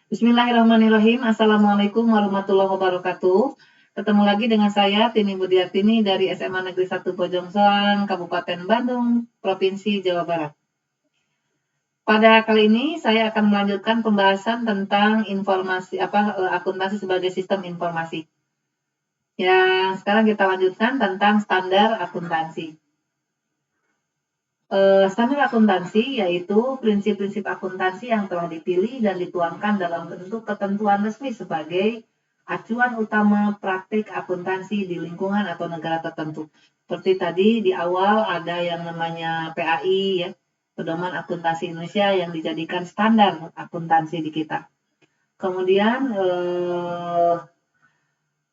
Bismillahirrahmanirrahim. Assalamualaikum warahmatullahi wabarakatuh. Ketemu lagi dengan saya, Tini Budiartini dari SMA Negeri 1 Bojong Soang, Kabupaten Bandung, Provinsi Jawa Barat. Pada kali ini saya akan melanjutkan pembahasan tentang akuntansi sebagai sistem informasi. Sekarang kita lanjutkan tentang standar akuntansi. Standar akuntansi yaitu prinsip-prinsip akuntansi yang telah dipilih dan dituangkan dalam bentuk ketentuan resmi sebagai acuan utama praktik akuntansi di lingkungan atau negara tertentu. Seperti tadi di awal ada yang namanya PAI ya, Pedoman Akuntansi Indonesia, yang dijadikan standar akuntansi di kita. Kemudian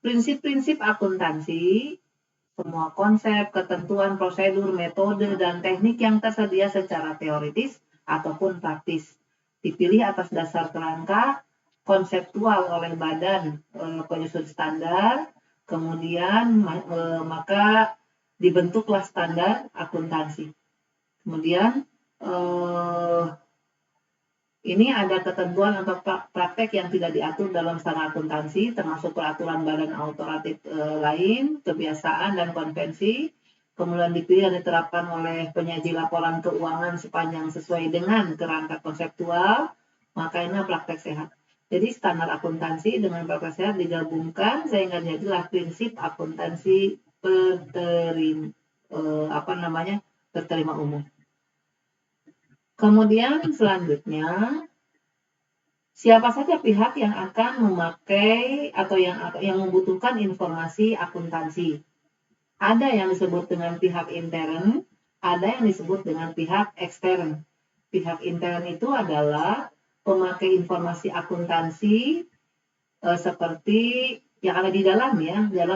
prinsip-prinsip akuntansi, semua konsep, ketentuan, prosedur, metode, dan teknik yang tersedia secara teoritis ataupun praktis dipilih atas dasar kerangka konseptual oleh badan penyusun standar, kemudian maka dibentuklah standar akuntansi. Kemudian ini ada ketentuan untuk praktek yang tidak diatur dalam standar akuntansi, termasuk peraturan badan otoritatif lain, kebiasaan, dan konvensi. Kemudian dipilih dan diterapkan oleh penyaji laporan keuangan sepanjang sesuai dengan kerangka konseptual, maka ini praktek sehat. Jadi standar akuntansi dengan praktek sehat digabungkan sehingga jadilah prinsip akuntansi terterima umum. Kemudian selanjutnya, siapa saja pihak yang akan memakai atau yang membutuhkan informasi akuntansi. Ada yang disebut dengan pihak intern, ada yang disebut dengan pihak ekstern. Pihak intern itu adalah pemakai informasi akuntansi seperti yang ada di dalam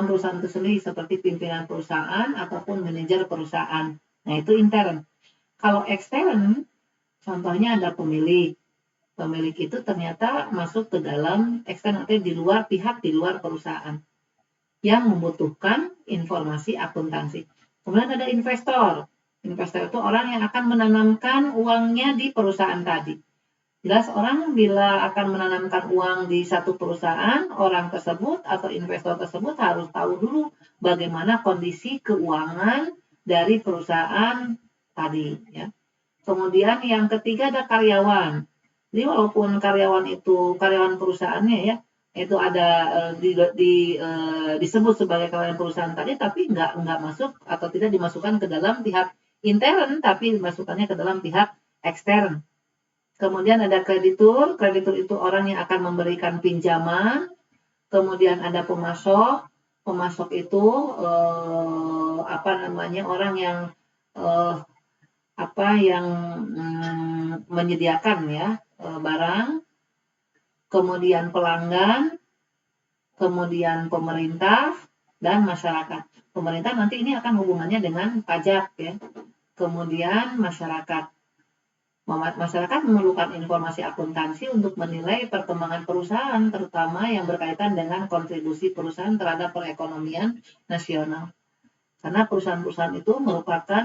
perusahaan itu sendiri, seperti pimpinan perusahaan ataupun manajer perusahaan. Nah, itu intern. Kalau ekstern, contohnya ada pemilik. Pemilik itu ternyata masuk ke dalam ekstern, atau di luar pihak, di luar perusahaan yang membutuhkan informasi akuntansi. Kemudian ada investor. Investor itu orang yang akan menanamkan uangnya di perusahaan tadi. Jelas orang bila akan menanamkan uang di satu perusahaan, orang tersebut atau investor tersebut harus tahu dulu bagaimana kondisi keuangan dari perusahaan tadi ya. Kemudian yang ketiga ada karyawan. Jadi walaupun karyawan perusahaannya ya, itu ada disebut sebagai karyawan perusahaan tadi, tapi nggak masuk atau tidak dimasukkan ke dalam pihak intern, tapi dimasukkannya ke dalam pihak ekstern. Kemudian ada kreditur. Kreditur itu orang yang akan memberikan pinjaman. Kemudian ada pemasok. Pemasok itu orang yang menyediakan ya barang. Kemudian pelanggan, kemudian pemerintah dan masyarakat. Pemerintah nanti ini akan hubungannya dengan pajak ya. Kemudian masyarakat. Masyarakat memerlukan informasi akuntansi untuk menilai perkembangan perusahaan, terutama yang berkaitan dengan kontribusi perusahaan terhadap perekonomian nasional. Karena perusahaan-perusahaan itu merupakan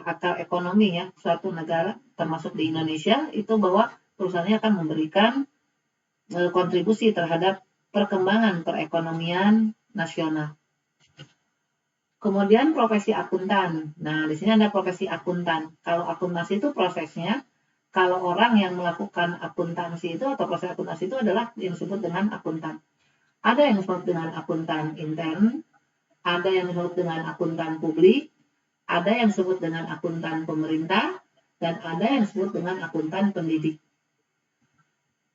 akar ekonomi ya suatu negara, termasuk di Indonesia, itu bahwa perusahaannya akan memberikan kontribusi terhadap perkembangan perekonomian nasional. Kemudian profesi akuntan. Nah, di sini ada profesi akuntan. Kalau akuntansi itu prosesnya, kalau orang yang melakukan akuntansi itu atau proses akuntansi itu adalah yang disebut dengan akuntan. Ada yang disebut dengan akuntan intern, ada yang disebut dengan akuntan publik, ada yang disebut dengan akuntan pemerintah, dan ada yang disebut dengan akuntan pendidik.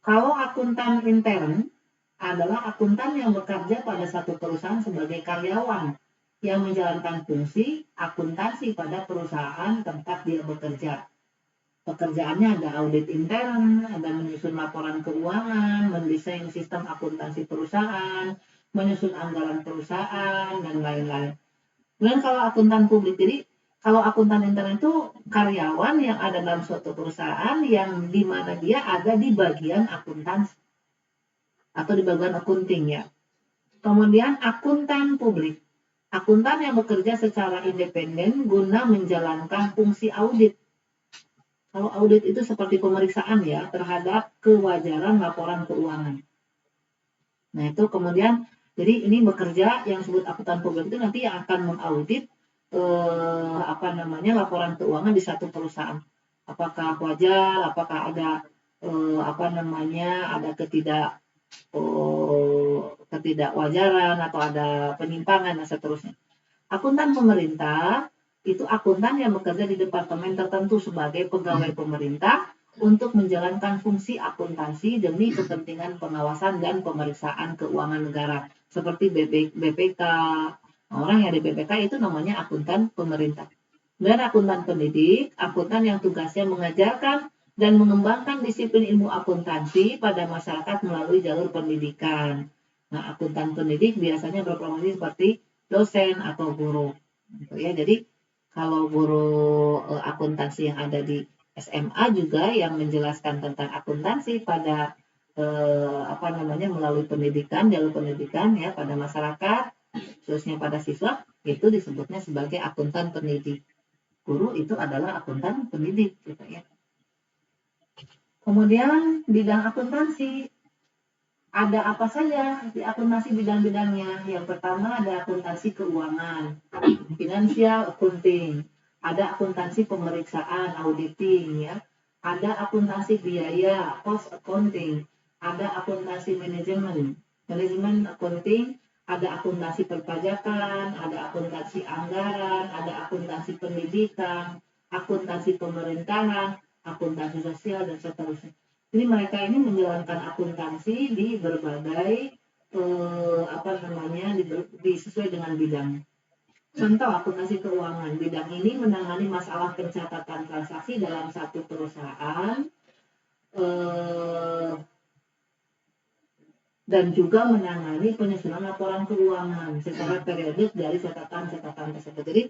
Kalau akuntan intern adalah akuntan yang bekerja pada satu perusahaan sebagai karyawan yang menjalankan fungsi akuntansi pada perusahaan tempat dia bekerja. Pekerjaannya ada audit intern, ada menyusun laporan keuangan, mendesain sistem akuntansi perusahaan, menyusun anggaran perusahaan, dan lain-lain. Kemudian kalau akuntan publik, jadi kalau akuntan intern itu karyawan yang ada dalam suatu perusahaan yang di mana dia ada di bagian akuntansi atau di bagian accounting ya. Kemudian akuntan publik. Akuntan yang bekerja secara independen guna menjalankan fungsi audit. Kalau audit itu seperti pemeriksaan ya terhadap kewajaran laporan keuangan. Nah itu kemudian, jadi ini bekerja yang disebut akuntan publik itu nanti yang akan mengaudit laporan keuangan di satu perusahaan. Apakah wajar, apakah ada ada ketidakwajaran atau ada penyimpangan dan seterusnya. Akuntan pemerintah itu akuntan yang bekerja di departemen tertentu sebagai pegawai pemerintah untuk menjalankan fungsi akuntansi demi kepentingan pengawasan dan pemeriksaan keuangan negara seperti BPK. Orang yang di BPK itu namanya akuntan pemerintah. Dan akuntan pendidik, akuntan yang tugasnya mengajarkan dan mengembangkan disiplin ilmu akuntansi pada masyarakat melalui jalur pendidikan. Nah, akuntan pendidik biasanya berprofesi seperti dosen atau guru. Gitu ya. Jadi kalau guru akuntansi yang ada di SMA juga yang menjelaskan tentang akuntansi pada melalui pendidikan, jalur pendidikan ya pada masyarakat, khususnya pada siswa, itu disebutnya sebagai akuntan pendidik. Guru itu adalah akuntan pendidik gitu ya. Kemudian bidang akuntansi ada apa saja di akuntansi bidang-bidangnya. Yang pertama ada akuntansi keuangan, financial accounting, ada akuntansi pemeriksaan, auditing ya. Ada akuntansi biaya, cost accounting, ada akuntansi manajemen, accounting, ada akuntansi perpajakan, ada akuntansi anggaran, ada akuntansi pendidikan, akuntansi pemerintahan, akuntansi sosial dan seterusnya. Jadi mereka ini menjalankan akuntansi di berbagai sesuai dengan bidang. Contoh akuntansi keuangan, bidang ini menangani masalah pencatatan transaksi dalam satu perusahaan dan juga menangani penyusunan laporan keuangan secara periodik dari catatan-catatan tersebut. Jadi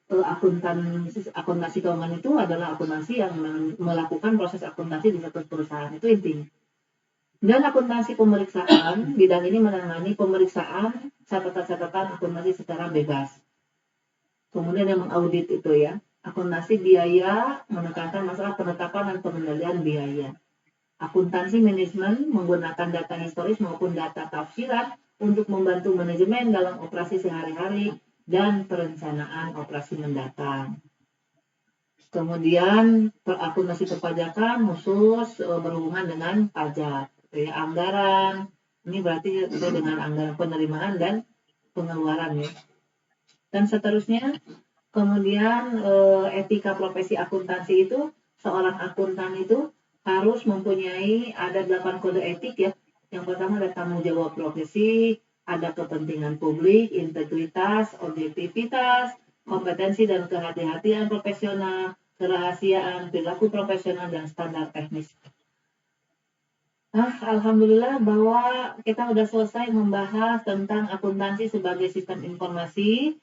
akuntansi keuangan itu adalah akuntansi yang melakukan proses akuntansi di satu perusahaan, itu intinya. Dan akuntansi pemeriksaan, bidang ini menangani pemeriksaan catatan-catatan akuntansi secara bebas. Kemudian yang mengaudit itu ya, akuntansi biaya menekankan masalah penetapan dan pengendalian biaya. Akuntansi manajemen menggunakan data historis maupun data tafsiran untuk membantu manajemen dalam operasi sehari-hari dan perencanaan operasi mendatang. Kemudian akuntansi perpajakan khusus berhubungan dengan pajak, ya, anggaran. Ini berarti sesuai dengan anggaran penerimaan dan pengeluaran ya. Dan seterusnya, kemudian etika profesi akuntansi itu, seorang akuntan itu harus mempunyai ada 8 kode etik ya. Yang pertama ada tanggung jawab profesi, ada kepentingan publik, integritas, objektivitas, kompetensi dan kehati-hatian profesional, kerahasiaan, perilaku profesional, dan standar teknis. Alhamdulillah bahwa kita sudah selesai membahas tentang akuntansi sebagai sistem informasi.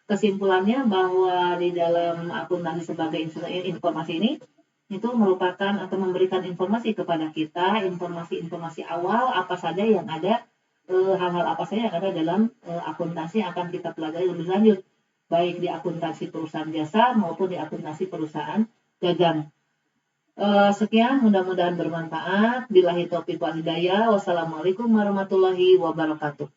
Kesimpulannya bahwa di dalam akuntansi sebagai informasi ini itu merupakan atau memberikan informasi kepada kita, informasi-informasi awal apa saja yang ada, hal-hal apa saja yang ada dalam akuntansi yang akan kita pelajari lebih lanjut, baik di akuntansi perusahaan jasa maupun di akuntansi perusahaan dagang. Sekian, mudah-mudahan bermanfaat. Billahi taufiq wal hidayah. Wassalamualaikum warahmatullahi wabarakatuh.